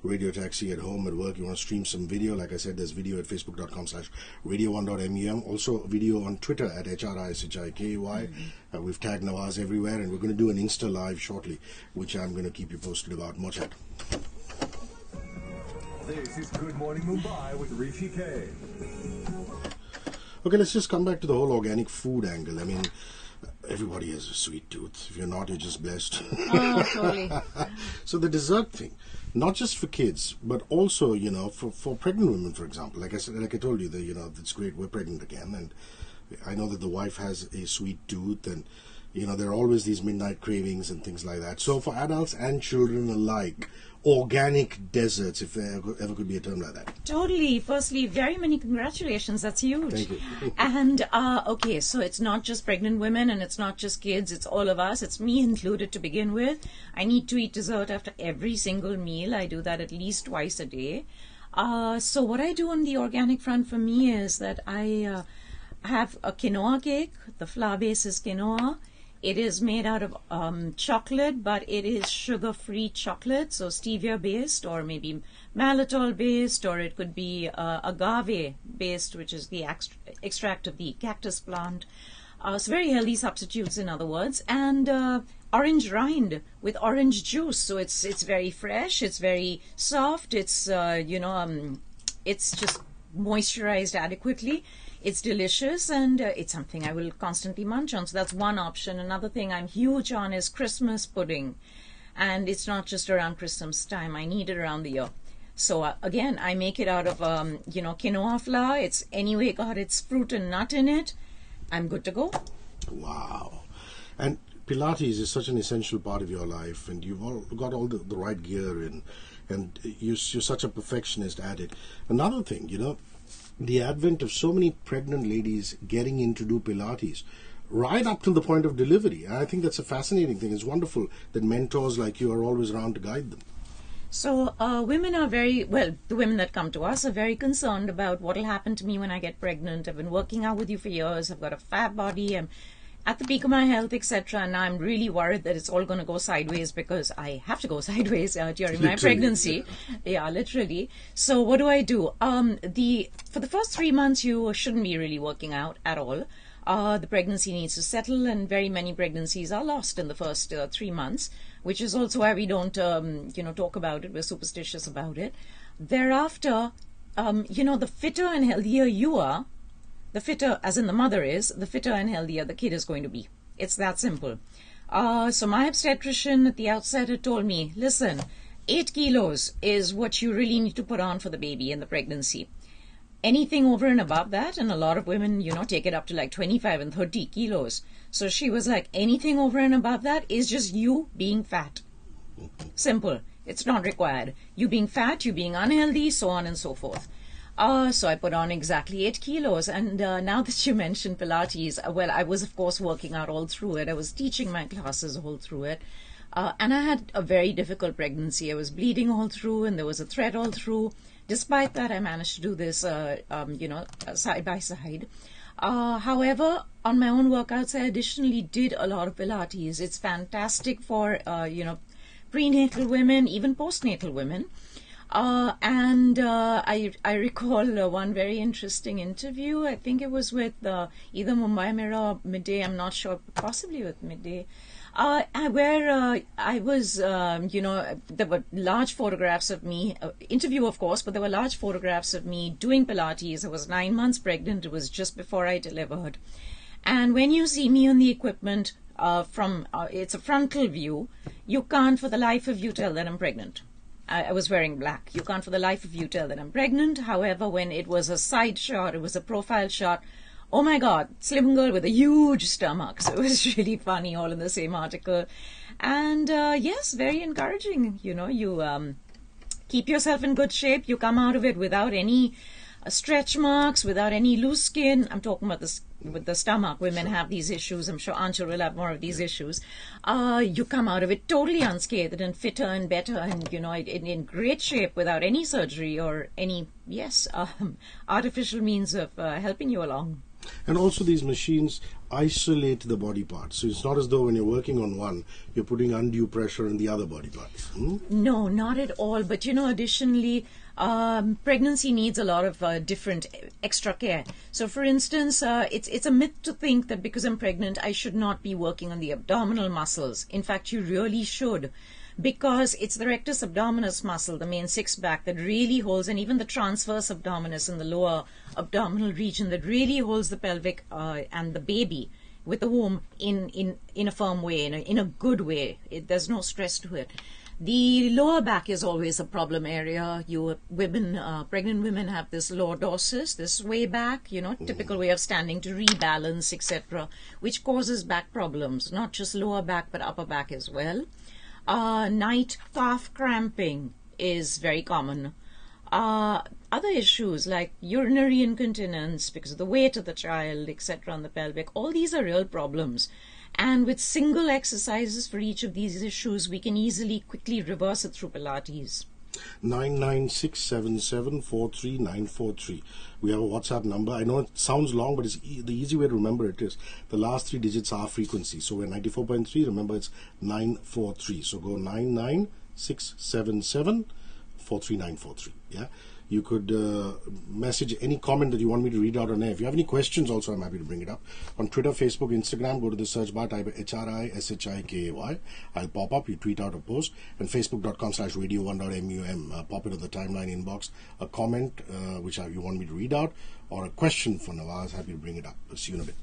Radio Taxi at home, at work, you want to stream some video, like I said, there's video at facebook.com/radio1.mum. Also video on Twitter at HRISHIKY. We've tagged Nawaz everywhere, and we're going to do an Insta Live shortly, which I'm going to keep you posted about. More chat. This is Good Morning Mumbai with Rishi K. Okay, let's just come back to the whole organic food angle. I mean, everybody has a sweet tooth. If you're not, you're just blessed. Oh, totally. So the dessert thing, not just for kids, but also, for pregnant women, for example. Like I said, like I told you, it's great, we're pregnant again. And I know that the wife has a sweet tooth, and, there are always these midnight cravings and things like that. So for adults and children alike, organic desserts, if there ever could be a term like that. Totally. Firstly, very many congratulations. That's huge. Thank you. And, okay, so it's not just pregnant women and it's not just kids. It's all of us. It's me included to begin with. I need to eat dessert after every single meal. I do that at least twice a day. So what I do on the organic front for me is that I have a quinoa cake. The flour base is quinoa. It is made out of chocolate, but it is sugar-free chocolate, so stevia-based or maybe maltitol-based, or it could be agave-based, which is the extract of the cactus plant. So very healthy substitutes, in other words, and orange rind with orange juice. So it's very fresh, it's very soft, it's just moisturized adequately. It's delicious, and it's something I will constantly munch on. So that's one option. Another thing I'm huge on is Christmas pudding. And it's not just around Christmas time. I need it around the year. So again, I make it out of, quinoa flour. It's anyway got its fruit and nut in it. I'm good to go. Wow. And Pilates is such an essential part of your life, and you've got all the right gear in, and you're such a perfectionist at it. Another thing, the advent of so many pregnant ladies getting in to do Pilates right up till the point of delivery. I think that's a fascinating thing. It's wonderful that mentors like you are always around to guide them. So women are the women that come to us are very concerned about what will happen to me when I get pregnant. I've been working out with you for years. I've got a fat body. I'm at the peak of my health, etc. And now I'm really worried that it's all going to go sideways because I have to go sideways during my pregnancy. Yeah, literally. So what do? For the first 3 months, you shouldn't be really working out at all. The pregnancy needs to settle, and very many pregnancies are lost in the first 3 months, which is also why we don't, talk about it. We're superstitious about it. Thereafter, the fitter and healthier you are, the fitter, as in the mother is, the fitter and healthier the kid is going to be. It's that simple. So my obstetrician at the outset had told me, listen, 8 kilos is what you really need to put on for the baby in the pregnancy. Anything over and above that, and a lot of women, take it up to like 25 and 30 kilos. So she was like, anything over and above that is just you being fat. Simple. It's not required. You being fat, you being unhealthy, so on and so forth. So I put on exactly 8 kilos. And now that you mentioned Pilates, I was, of course, working out all through it. I was teaching my classes all through it. And I had a very difficult pregnancy. I was bleeding all through, and there was a thread all through. Despite that, I managed to do this, side by side. However, on my own workouts, I additionally did a lot of Pilates. It's fantastic for, prenatal women, even postnatal women. I recall one very interesting interview. I think it was with either Mumbai Mirror or Midday. I'm not sure, possibly with Midday. Where I was, there were large photographs of me, interview of course, but there were large photographs of me doing Pilates. I was 9 months pregnant. It was just before I delivered. And when you see me on the equipment it's a frontal view, you can't for the life of you tell that I'm pregnant. I was wearing black. You can't for the life of you tell that I'm pregnant. However, when it was a side shot, it was a profile shot, oh my God, slim girl with a huge stomach. So it was really funny, all in the same article. And yes, very encouraging. You keep yourself in good shape. You come out of it without any stretch marks, without any loose skin. I'm talking about this with the stomach. Women have these issues. I'm sure Anshul will have more of these issues. You come out of it totally unscathed and fitter and better and, in great shape without any surgery or any, artificial means of helping you along. And also these machines isolate the body parts. So it's not as though when you're working on one, you're putting undue pressure on the other body parts. No, not at all. But additionally, pregnancy needs a lot of different extra care. So, for instance, it's a myth to think that because I'm pregnant, I should not be working on the abdominal muscles. In fact, you really should, because it's the rectus abdominis muscle, the main six-pack, that really holds, and even the transverse abdominis in the lower abdominal region, that really holds the pelvic and the baby with the womb in a firm way, in a good way. There's no stress to it. The lower back is always a problem area. Pregnant women have this lordosis, this way back, typical way of standing to rebalance, etc., which causes back problems, not just lower back but upper back as well. Night calf cramping is very common. Other issues like urinary incontinence because of the weight of the child, etc., on the pelvic, all these are real problems. And with single exercises for each of these issues, we can quickly reverse it through Pilates. 9967743 We have a WhatsApp number. I know it sounds long, but the easy way to remember it is the last 3 digits are frequency. So we're 94.3. Remember, it's 943. So go 9967743 Yeah. You could message any comment that you want me to read out on air. If you have any questions also, I'm happy to bring it up. On Twitter, Facebook, Instagram, go to the search bar, type HRISHIKAY. I'll pop up, you tweet out a post. And facebook.com/radio1.mum. Pop it on the timeline inbox. A comment which you want me to read out, or a question for Nawaz, happy to bring it up. See you in a bit.